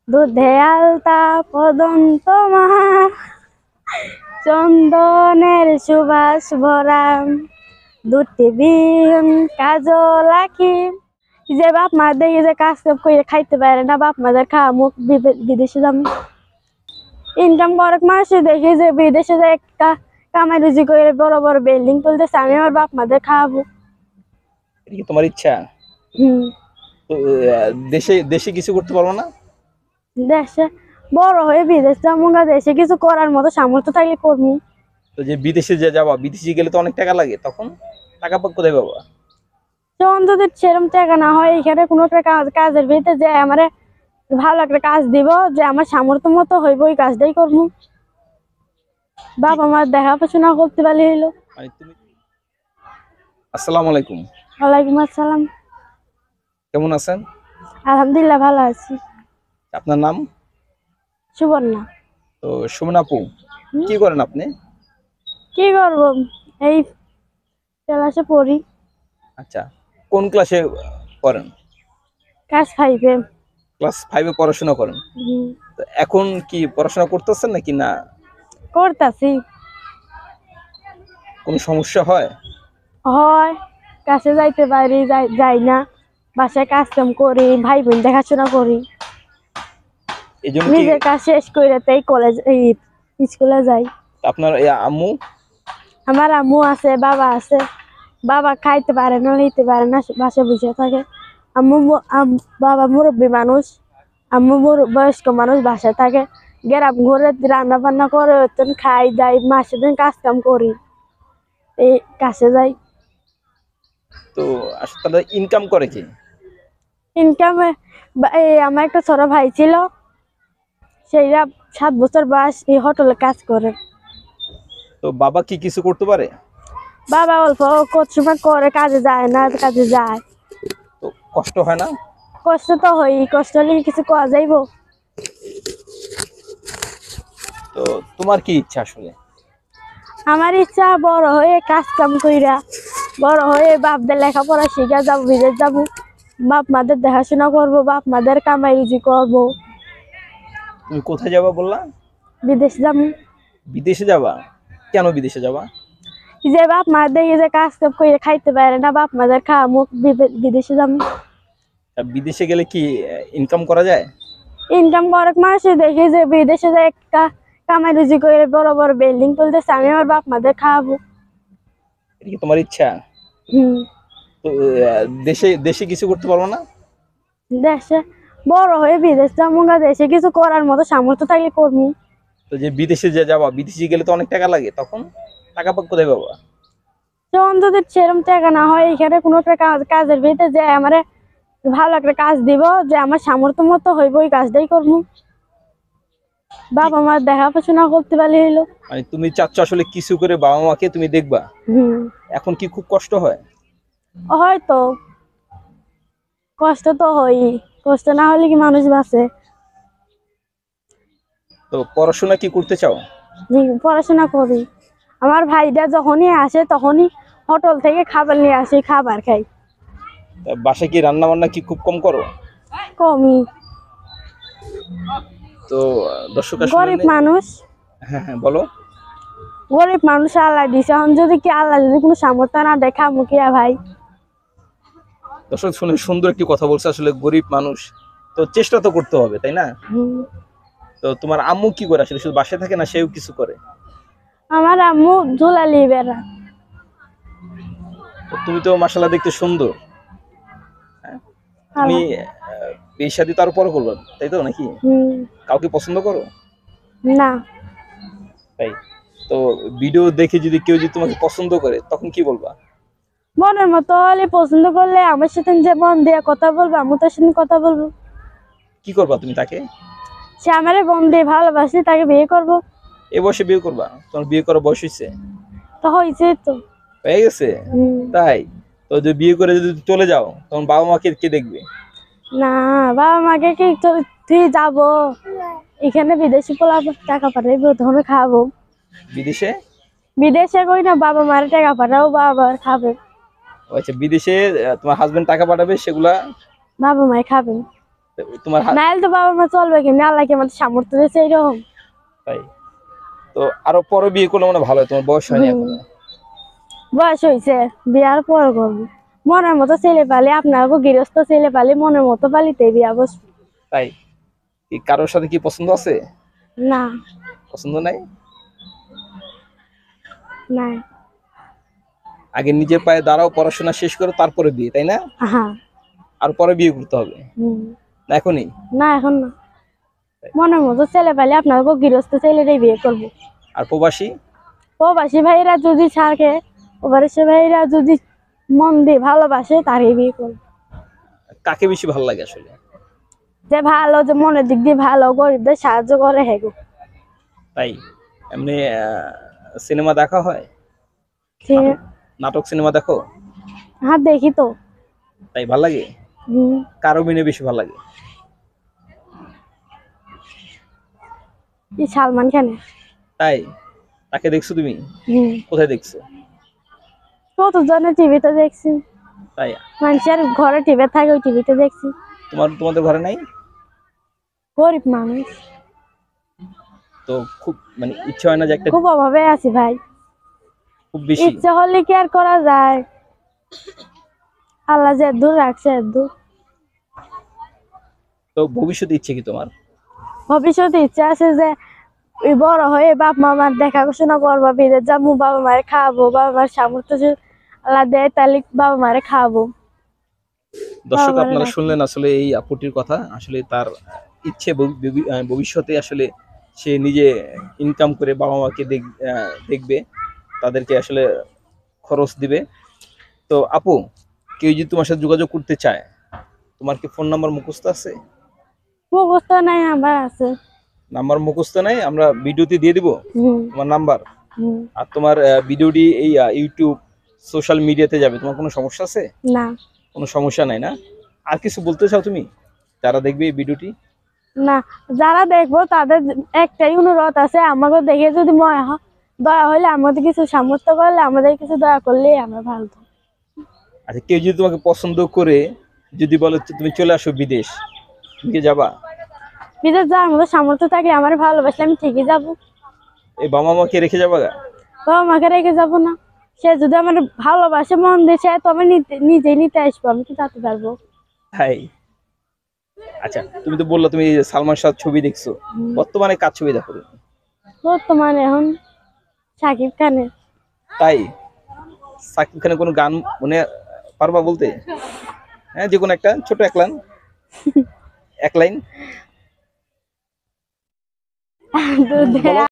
দুধে আলতা পদন্ত মাহা চন্দনের সুবাস ভরা দুটি বিহীন কাজল আঁকি। যে বাপ মা দেখি যে কাজ কাম করে খাইতে পারে না, বাপ মাদের খাওয়া মুখ বিদেশে যাম ইনকাম করে মানুষ দেখি যে বিদেশে যে একটা কামাই রুজি করে বড় বড় বিল্ডিং তুলতেছে, আমি আমার বাপ মাদের খাওয়াবো। এটা কি তোমার ইচ্ছা? হম। তো দেশে দেশে কিছু করতে পারবো না? দেশে বড় হয়ে বিদেশ যাবো, দেশে কিছু করার মতো সামর্থ্য থাকলে করবো। তো যে বিদেশে যে যাবা, বিদেশে গেলে তো অনেক টাকা লাগে, তখন টাকা কোথায় পাবা? যখন যদি সেরকম টাকা না হয়, এখানে কোনো একটা কাজের ভিতরে যে আমার ভালো একটা কাজ দিব, যে আমার সামর্থ্য মতো হইব, ওই কাজটাই করবো। বাবা মার দেখাশোনা করতে পারলে হইলো। মানে তুমি আসসালামু আলাইকুম। ওয়ালাইকুম আসসালাম। কেমন আছেন? আলহামদুলিল্লাহ ভালো আছি। আপনার নাম? সুবর্ণা। তো সুমন আপু, কি করেন আপনি? কি করবো, এই ক্লাসে পড়ি। আচ্ছা, কোন ক্লাসে পড়েন? ক্লাস 5-এ। ক্লাস 5-এ পড়াশোনা করেন। তো এখন কি পড়াশোনা করতেছেন নাকি না? করতাছি। কোনো সমস্যা হয়? হয়, কাছে যাইতে পারি, যাই না, বাসায় কাজ কাম করি, ভাই বোন দেখাশোনা করি। এই জন্য কি নিজের কাজ শেষ করে তাই কলেজ এই স্কুলে যাই। আপনার আম্মু? আমার আম্মু আছে, বাবা আছে। বাবা খাইতে পারে না, নিতে পারে না, বাসায় বসে থাকে। বাবা মুরব্বী মানুষ, আম্মু বয়স্ক মানুষ, বাসায় থাকে। গ্রাম ঘুরে রান্না বান্না করে খাই যাই, মাসে দিন কাজ কাম করি, এই কাছে যাই। তো আসলে ইনকাম করে কি? ইনকামে আমার একটা ছোট ভাই ছিল, সেইরা 7 বছর বয়স এই হোটেলে কাজ করে। তো বাবা কি কিছু করতে পারে? বাবা অল্প কত সময় করে, কাজে যায় না, কাজে যায়। তো কষ্ট হয় না? কষ্ট তো হয়, কষ্ট হলে কিছু করা যাইব। তো তোমার কি ইচ্ছা আসলে? আমার ইচ্ছা বড় হয়ে কাজ কাম কইরা, বড় হয়ে বাপদের লেখাপড়া শিখা যাবো, বিদেশ যাবো, বাপ মাদের দেখাশোনা করবো, বাপ মাদের কামাই রুজি করবো। তুমি কোথায় যাবা বললা? বিদেশ যাবো। বিদেশে যাবা? কেন বিদেশে যাবা? যে বাপ মা দেখি যে কাজ কাম করে খাইতে পারে না, বাপ মাদের খাওয়া মুখ বিদেশে যাবো। বিদেশে গেলে কি ইনকাম করা যায়? ইনকাম করে মানুষ দেখি যে বিদেশে যে একটা কামাই রুজি করে বড় বড় বিল্ডিং তুলতেছে, আমি আমার বাপ মাদের খাওয়াবো। এটা কি তোমার ইচ্ছা? হম। তো দেশে দেশে কিছু করতে পারবো না? দেশে বড় হয়ে বিদেশ যাবো, দেশে কিছু করার মতো সামর্থ্য থাকলে করবো। তো যে বিদেশে যে যাবা, বিদেশে গেলে তো অনেক টাকা লাগে, তখন টাকা কোথায় পাবা? যখন যদি সেরকম টাকা না হয়, এখানে কোনো একটা কাজের ভিতরে যে আমার ভালো একটা কাজ দিব, যে আমার সামর্থ্য মতো হইব, ওই কাজটাই করবো। বাবা মার দেখাশোনা করতে পারলে হইলো। মানে তুমি চাচ্ছ আসলে কিছু করে বাবা মাকে তুমি দেখবা। হম। এখন কি খুব কষ্ট হয়? হয়তো কষ্ট তো হয়, কষ্ট না হলে কি মানুষ বাঁচে? তো পড়াশোনা কি করতে চাও? পড়াশোনা করি। আমার ভাইটা যখনই আসে তখনই হোটেল থেকে খাবার নিয়ে আসি, খাবার খাই। বাসায় কি রান্না বান্না কি খুব কম করো? কমই। তো দর্শক গরিব আসলে মানুষ। হ্যাঁ হ্যাঁ বলো। গরিব মানুষ আল্লাহ দিছে, এখন যদি কি আল্লাহ যদি কোনো সামর্থ্য না দেখা মুখিয়া ভাই। দর্শক শুনে সুন্দর একটি কথা বলছে, আসলে গরিব মানুষ তো চেষ্টা তো করতে হবে, তাই না? তো তোমার আম্মু কি করে আসলে, শুধু বাসায় থাকে না সেও কিছু করে? আমার আম্মু ঝুলালি বেড়া। তো তুমি তো মাশাআল্লাহ দেখতে সুন্দর। হ্যাঁ, তুমি বিয়ে শাদী তো আরো পরে করবে, তাই তো নাকি? কাউকে পছন্দ করো? না। তাই? তো ভিডিও দেখে যদি কেউ যদি তোমাকে পছন্দ করে, তখন কি বলবা? মনের মতো হলে, পছন্দ করলে আমার সাথে যে মন দিয়ে কথা বলবো, আমি তার সাথে কথা বলবো। কি করবা তুমি তাকে? সে আমারে মন দিয়ে ভালোবাসি, তাকে বিয়ে করবো। এ বয়সে বিয়ে করবা? তোমার বিয়ে করার বয়স হয়েছে? তো হয়েছে তো। হয়ে গেছে? তাই? তো যদি বিয়ে করে যদি চলে যাও, তখন বাবা মাকে কে দেখবে? না, বাবা মাকে কি তুই যাবো, এখানে বিদেশি পোলা টাকা পাঠাইবো, তখন খাবো। বিদেশে? বিদেশে কই না, বাবা মার টাকা পাঠাবো, বাবা খাবে। আচ্ছা, বিদেশে তোমার হাজবেন্ড টাকা পাঠাবে, সেগুলা বাবা মায় খাবে। তোমার নাইলে তো বাবা মা চলবে কি না, আল্লাহ কি আমাদের সামর্থ্য দিয়েছে এইরকম। তাই তো আরো পরে বিয়ে করলে মনে হয় ভালো হয়, তোমার বয়স হয়নি এখনো। বয়স হয়েছে, বিয়ার পর করবো। মনের মতো ছেলে পালি, আপনার গৃহস্থ ছেলে পালি মনের মতো পালিতে বিয়া বসবো। তাই কি কারোর সাথে কি পছন্দ আছে? না, পছন্দ নাই? নাই। আগে নিজের পায়ে দাঁড়াও, পড়াশোনা শেষ করো, তারপরে বিয়ে, তাই না? হ্যাঁ। আর পরে বিয়ে করতে হবে না এখনই? না, এখন না। মনের মতো ছেলে পালি আপনার গৃহস্থ ছেলেরাই বিয়ে করবো। আর প্রবাসী? প্রবাসী ভাইরা যদি থাকে, প্রবাসী ভাইরা যদি মন দিয়ে ভালোবাসে তারই বিয়ে করবো। কাকে বেশি ভালো লাগে আসলে? যে ভালো, যে মনের দিক দিয়ে ভালো, গরিবদের সাহায্য করে হেগো। তাই এমনি সিনেমা দেখা হয়? নাটক সিনেমা দেখো? হ্যাঁ, দেখি তো। তাই ভালো লাগে? কার অভিনয় বেশি ভালো লাগে? সালমান খান। তাই তাকে দেখছো তুমি? কোথায় দেখছো? কত জনের টিভিতে দেখছি। তাই মানুষের ঘরে টিভি থাকে, ওই টিভিতে দেখছি। তোমাদের ঘরে নাই? গরিব মানুষ তো খুব মানে ইচ্ছা হয় না যে একটা? খুব অভাবে আছি ভাই। খুব বেশি ইচ্ছা হলে কি আর করা যায়, আল্লাহ যে দূর রাখছে দূর। তো ভবিষ্যতে ইচ্ছে কি তোমার? ভবিষ্যতে ইচ্ছা আছে যে ওই বড় হয়ে বাপ মামার দেখাশোনা করবো, বিদেশ যাবো, বাবা মায়ের খাওয়াবো, বাবা মার সামর্থ্য আল্লাহ দেয় তাহলে বাবা মারে খাওয়াবো। দর্শক আপনারা শুনলেন আসলে এই আপুটির কথা। আসলে তার ইচ্ছে ভবিষ্যতে আসলে সে নিজে ইনকাম করে বাবা মাকে দেখবে, তাদেরকে আসলে খরচ দিবে। তো আপু, কেউ যদি তোমার সাথে যোগাযোগ করতে চায়, তোমার কি ফোন নাম্বার মুখস্থ আছে? মুখস্থ নাই, আমার আছে। নাম্বার মুখস্থ নাই, আমরা ভিডিওতে দিয়ে দিব তোমার নাম্বার। আর তোমার ভিডিওটি এই ইউটিউব সোশ্যাল মিডিয়াতে যাবে, তোমার কোনো সমস্যা আছে? না, কোনো সমস্যা নাই না? আর কিছু বলতে চাও তুমি যারা দেখবে এই ভিডিওটি? না, যারা দেখবো তাদের একটাই অনুরোধ আছে, আমাকে দেখে যদি দয়া হলে, আমাদের কিছু সামর্থ্য করলে, আমাদের কিছু দয়া করলে আমরা ভালো থাকবো। আচ্ছা, কেউ যদি তোমাকে পছন্দ করে যদি বলে তুমি চলে আসো বিদেশ, তুমি কি যাবা? বিদেশ যাওয়ার মতো সামর্থ্য থাকলে, আমার ভালোবাসলে আমি ঠিকই যাবো। এই বাবা মাকে রেখে যাবা? বাবা মাকে রেখে যাবো না। সে যদি আমার ভালোবাসে মন দিয়েছে, তো আমি নিজেই নিতে আসবো, আমি কি যেতে পারবো? তাই আচ্ছা, তুমি তো বললো তুমি সালমান শাহ ছবি দেখছো, বর্তমানে কার ছবি দেখো? বর্তমানে এখন শাকিব খানের। তাই সাকিব খানের কোনো গান মনে পারবা বলতে? হ্যাঁ, যে কোনো একটা ছোট এক লাইন, এক লাইন।